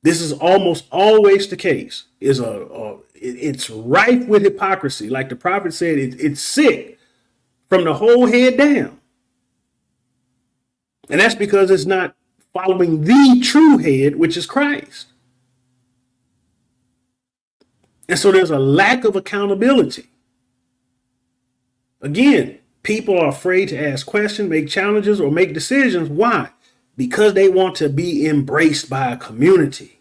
This is almost always the case. It's rife with hypocrisy. Like the prophet said, it's sick from the whole head down. And that's because it's not following the true head, which is Christ. And so there's a lack of accountability. Again, people are afraid to ask questions, make challenges, or make decisions. Why? Because they want to be embraced by a community.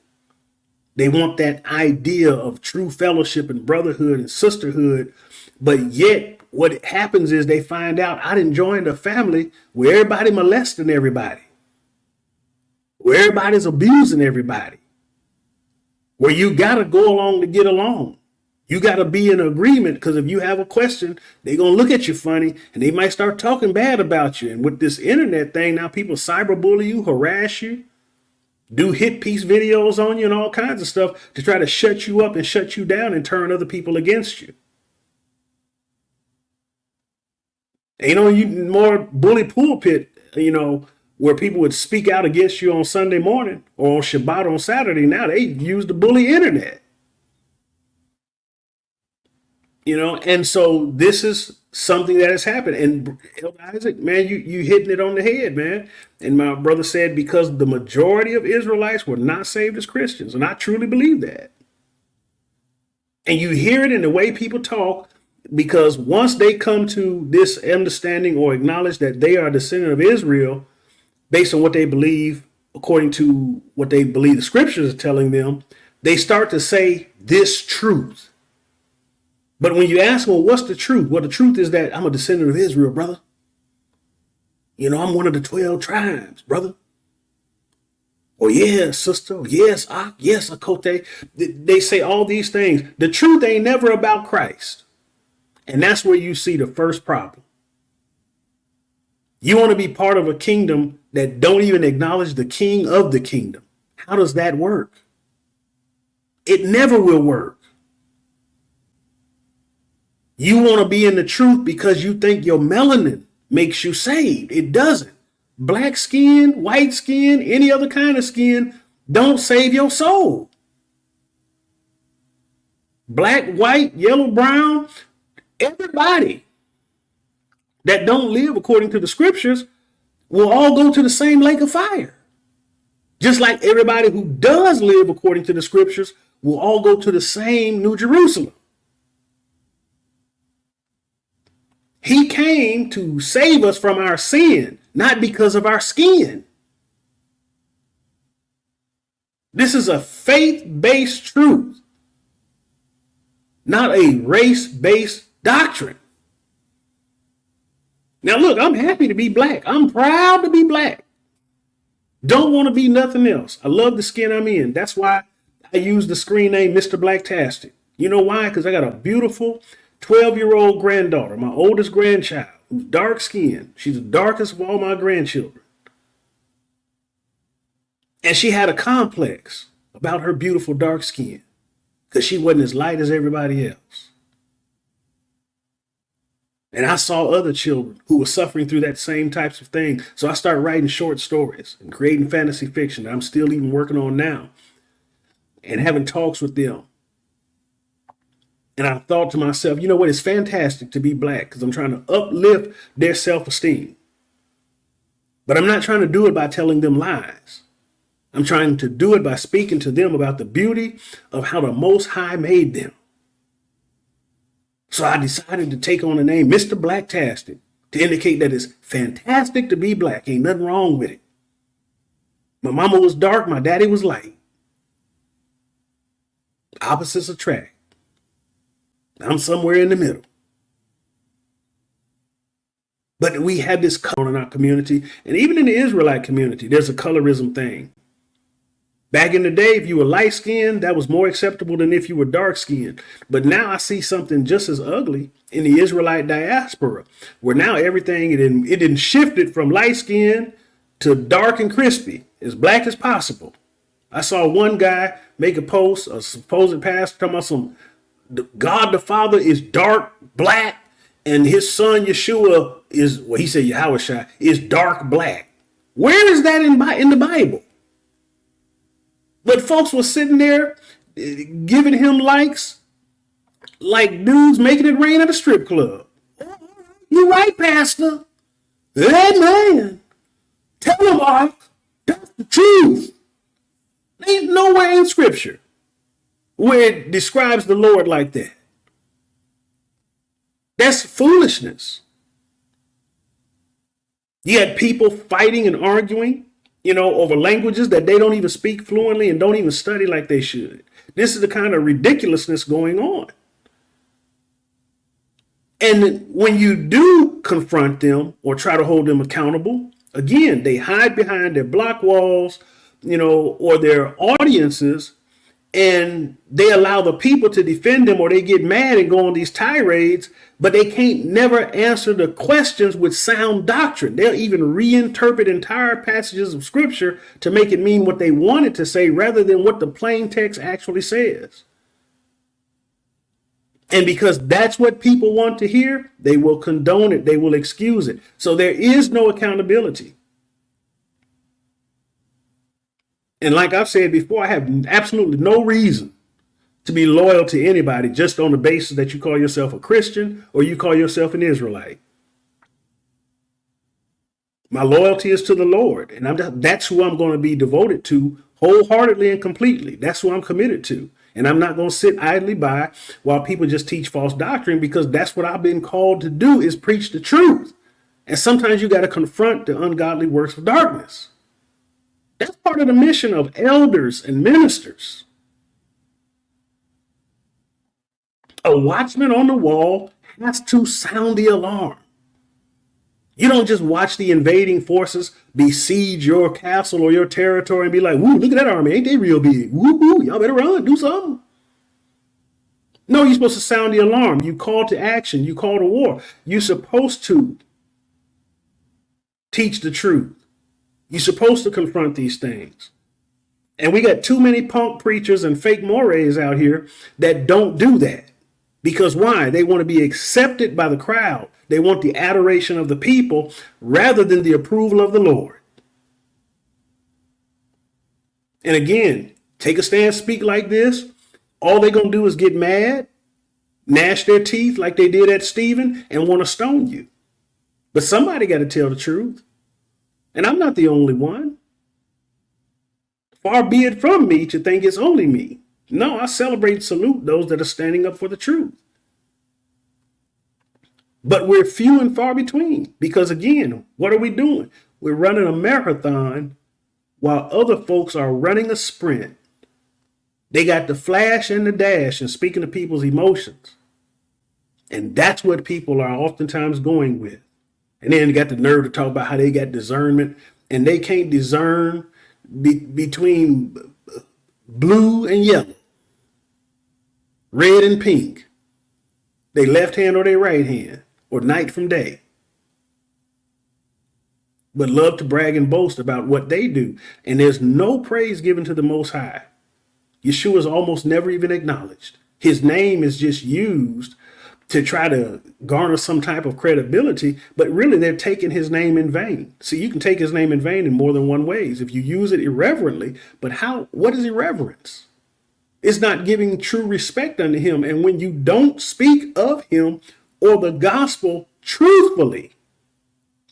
They want that idea of true fellowship and brotherhood and sisterhood. But yet, what happens is they find out I didn't join a family where everybody molesting everybody, where everybody's abusing everybody, where you got to go along to get along. You got to be in agreement, because if you have a question, they're going to look at you funny and they might start talking bad about you. And with this internet thing, now people cyberbully you, harass you, do hit piece videos on you and all kinds of stuff to try to shut you up and shut you down and turn other people against you. And, you more bully pulpit, where people would speak out against you on Sunday morning or on Shabbat on Saturday. Now they use the bully internet. And so this is something that has happened. And Elder Isaac, man, you hitting it on the head, man. And my brother said, because the majority of Israelites were not saved as Christians. And I truly believe that. And you hear it in the way people talk, because once they come to this understanding or acknowledge that they are a descendant of Israel, based on what they believe, according to what they believe the scriptures are telling them, they start to say this truth. But when you ask, well, what's the truth? Well, the truth is that I'm a descendant of Israel, brother. I'm one of the 12 tribes, brother. Or yes, sister. Or yes, yes, Akote. They say all these things. The truth ain't never about Christ. And that's where you see the first problem. You want to be part of a kingdom that don't even acknowledge the king of the kingdom. How does that work? It never will work. You want to be in the truth because you think your melanin makes you saved. It doesn't. Black skin, white skin, any other kind of skin don't save your soul. Black, white, yellow, brown, everybody that don't live according to the scriptures will all go to the same lake of fire. Just like everybody who does live according to the scriptures will all go to the same New Jerusalem. He came to save us from our sin, not because of our skin. This is a faith-based truth, not a race-based doctrine. Now, look, I'm happy to be black. I'm proud to be black. Don't want to be nothing else. I love the skin I'm in. That's why I use the screen name Mr. Blacktastic. You know why? Because I got a beautiful 12-year-old granddaughter, my oldest grandchild, who's dark skinned. She's the darkest of all my grandchildren. And she had a complex about her beautiful dark skin because she wasn't as light as everybody else. And I saw other children who were suffering through that same types of thing. So I started writing short stories and creating fantasy fiction that I'm still even working on now and having talks with them. And I thought to myself, you know what? It's fantastic to be black because I'm trying to uplift their self-esteem. But I'm not trying to do it by telling them lies. I'm trying to do it by speaking to them about the beauty of how the Most High made them. So I decided to take on the name Mr. Blacktastic to indicate that it's fantastic to be black. Ain't nothing wrong with it. My mama was dark. My daddy was light. Opposites attract. I'm somewhere in the middle. But we had this color in our community, and even in the Israelite community, there's a colorism thing. Back in the day, if you were light skinned, that was more acceptable than if you were dark skinned. But now I see something just as ugly in the Israelite diaspora, where now everything, it didn't shifted from light skin to dark and crispy, as black as possible. I saw one guy make a post, a supposed pastor, talking about God the Father is dark black, and his son Yeshua is, well, he said Yahushua is dark black. Where is that in the Bible? But folks were sitting there giving him likes like dudes making it rain at a strip club. You right, Pastor. Amen. Tell them, Mark. That's the truth. Ain't nowhere in Scripture where it describes the Lord like that. That's foolishness. You had people fighting and arguing, over languages that they don't even speak fluently and don't even study like they should. This is the kind of ridiculousness going on. And when you do confront them or try to hold them accountable, again, they hide behind their block walls, or their audiences, and they allow the people to defend them, or they get mad and go on these tirades, but they can't never answer the questions with sound doctrine. They'll even reinterpret entire passages of scripture to make it mean what they want it to say rather than what the plain text actually says. And because that's what people want to hear, they will condone it. They will excuse it. So there is no accountability. And like I've said before, I have absolutely no reason to be loyal to anybody just on the basis that you call yourself a Christian or you call yourself an Israelite. My loyalty is to the Lord, and that's who I'm going to be devoted to wholeheartedly and completely. That's who I'm committed to. And I'm not going to sit idly by while people just teach false doctrine, because that's what I've been called to do, is preach the truth. And sometimes you got to confront the ungodly works of darkness. That's part of the mission of elders and ministers. A watchman on the wall has to sound the alarm. You don't just watch the invading forces besiege your castle or your territory and be like, woo, look at that army. Ain't they real big? Woo, woo, y'all better run, do something. No, you're supposed to sound the alarm. You call to action. You call to war. You're supposed to teach the truth. You're supposed to confront these things. And we got too many punk preachers and fake mores out here that don't do that. Because why? They want to be accepted by the crowd. They want the adoration of the people rather than the approval of the Lord. And again, take a stand, speak like this. All they're going to do is get mad, gnash their teeth like they did at Stephen, and want to stone you. But somebody got to tell the truth. And I'm not the only one. Far be it from me to think it's only me. No, I celebrate and salute those that are standing up for the truth. But we're few and far between, because again, what are we doing? We're running a marathon while other folks are running a sprint. They got the flash and the dash and speaking to people's emotions. And that's what people are oftentimes going with. And then got the nerve to talk about how they got discernment, and they can't discern between blue and yellow, red and pink, they left hand or their right hand, or night from day. But love to brag and boast about what they do. And there's no praise given to the Most High. Yeshua is almost never even acknowledged. His name is just used to try to garner some type of credibility, but really they're taking his name in vain. See, you can take his name in vain in more than one ways. If you use it irreverently, but what is irreverence? It's not giving true respect unto him. And when you don't speak of him or the gospel truthfully,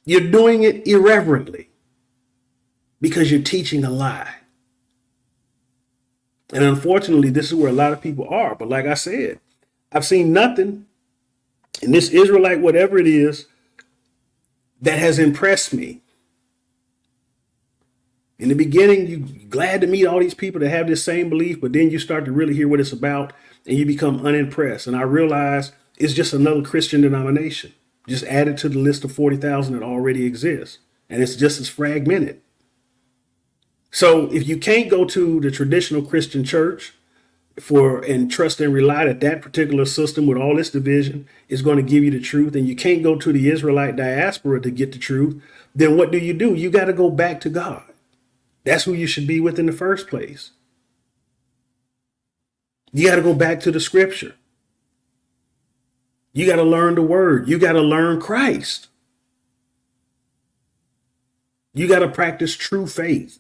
you're doing it irreverently because you're teaching a lie. And unfortunately, this is where a lot of people are. But like I said, I've seen nothing in this Israelite, whatever it is, that has impressed me. In the beginning, you're glad to meet all these people that have this same belief, but then you start to really hear what it's about and you become unimpressed. And I realize it's just another Christian denomination, just added to the list of 40,000 that already exists. And it's just as fragmented. So if you can't go to the traditional Christian church and trust and rely that that particular system with all its division is going to give you the truth, and you can't go to the Israelite diaspora to get the truth, then what do? You got to go back to God. That's who you should be with in the first place. You got to go back to the scripture. You got to learn the word. You got to learn Christ. You got to practice true faith.